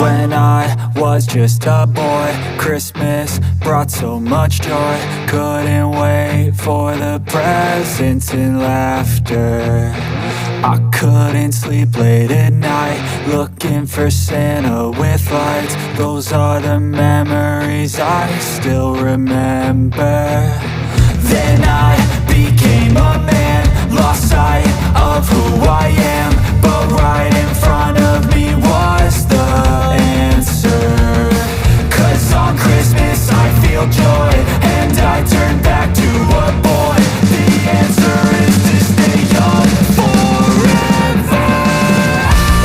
When I was just a boy, Christmas brought so much joy. Couldn't wait for the presents and laughter. I couldn't sleep late at night, looking for Santa with lights. Those are the memories I still remember. Then I became a man, lost sight of who I am. But right in front of me was the answer. 'Cause on Christmas I feel joy, and I turn back to a boy. The answer is to stay young forever.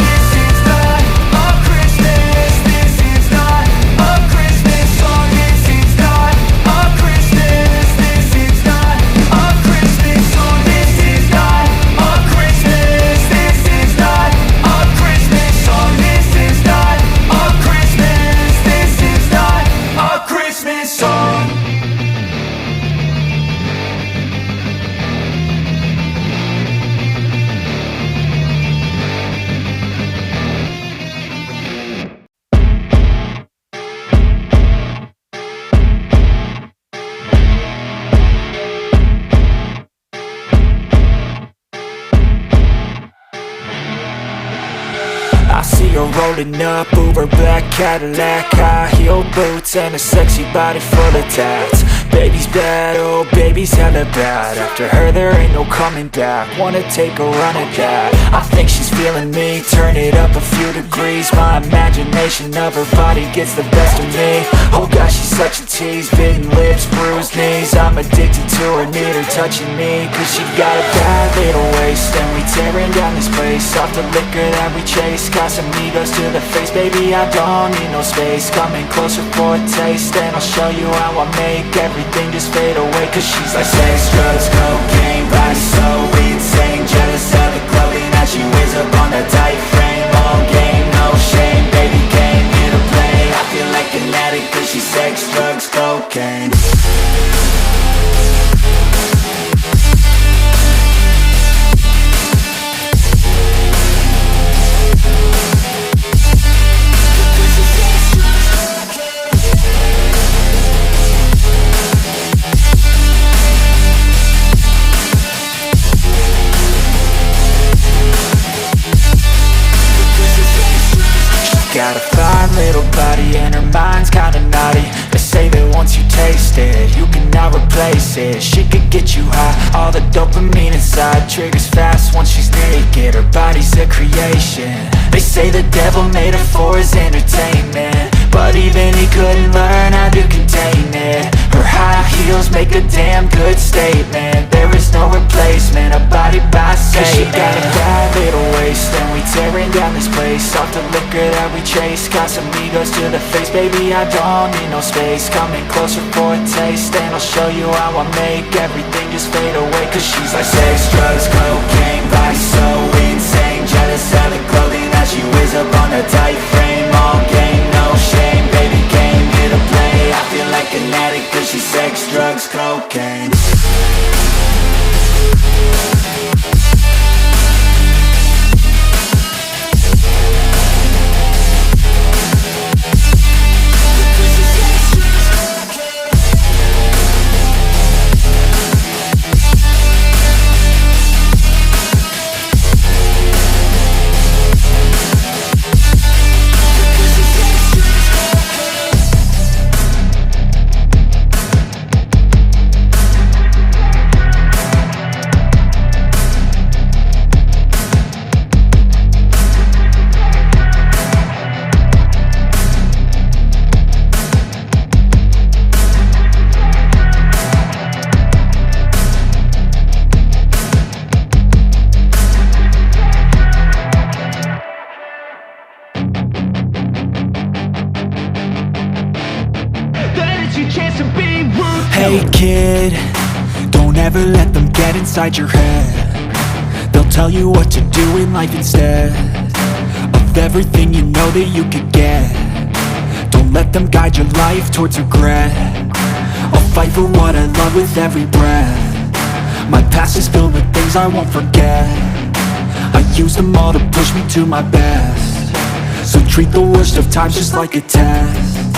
This is not a Christmas, this is not a Christmas song. This is not a Christmas, this is not a Christmas song. This is not a Christmas, this is not a Christmas song. This is not a Christmas, this is not a Christmas song. I see her rolling up, Uber black Cadillac, high heel boots and a sexy body full of tats. Baby's bad, oh baby's hella bad. After her there ain't no coming back. Wanna take a run at that. I think she's feeling me, turn it up a few degrees. My imagination of her body gets the best of me. Oh gosh, she's such a tease, bitten lips, bruised knees. I'm addicted to her, need her touching me. 'Cause she got a bad little waist, and we tearing down this place. Off the liquor that we chase, Casamigos to the face. Baby, I don't need no space. Coming closer for a taste, and I'll show you how I make everything just fade away. 'Cause she's like sex, drugs, cocaine, body so insane. Jealous of the clothing that she wears up on that tight frame. All game, no shame, baby came here to play. I feel like an addict 'cause she's sex, drugs, cocaine. Got a fine little body and her mind's kinda naughty. They say that once you taste it, you cannot replace it. She could get you high, all the dopamine inside triggers fast once she's naked. Her body's a creation. They say the devil made her for his entertainment, but even he couldn't learn how to contain it. Her high heels make a damn good statement. There is no replacement, a body by Satan. 'Cause she got a bad little waist, and we tearing down this place. Off the liquor that we chase, Casamigos to the face. Baby, I don't need no space. Coming closer for a taste, and I'll show you how I make everything just fade away. 'Cause she's like sex, drugs, cocaine, body so insane. Jealous of the clothing that she wears up on a tight frame. All game, no shame, baby came here to play. I feel like an addict 'cause she's sex, drugs, cocaine. Hey kid, don't ever let them get inside your head. They'll tell you what to do in life instead of everything you know that you could get. Don't let them guide your life towards regret. I'll fight for what I love with every breath. My past is filled with things I won't forget. I use them all to push me to my best. So treat the worst of times just like a test.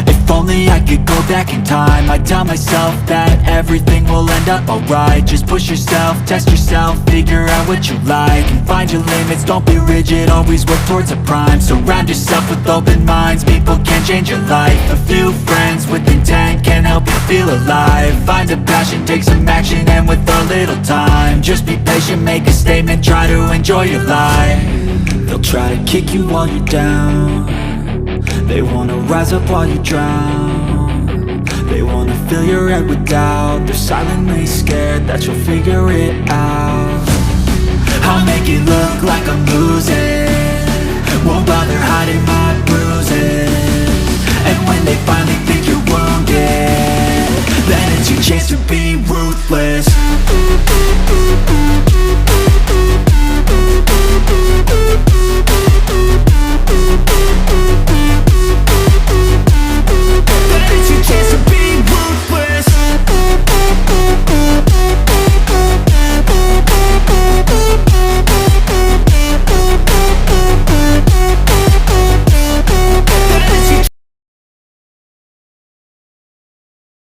If only I could go back in time, I'd tell myself that everything will end up alright. Just push yourself, test yourself, figure out what you like, and find your limits, don't be rigid, always work towards a prime. Surround yourself with open minds, people can change your life. A few friends with intent can help you feel alive. Find a passion, take some action, and with a little time, just be patient, make a statement, try to enjoy your life. They'll try to kick you while you're down, they wanna rise up while you drown. They wanna fill your head with doubt, they're silently scared that you'll figure it out. I'll make it look like I'm losing,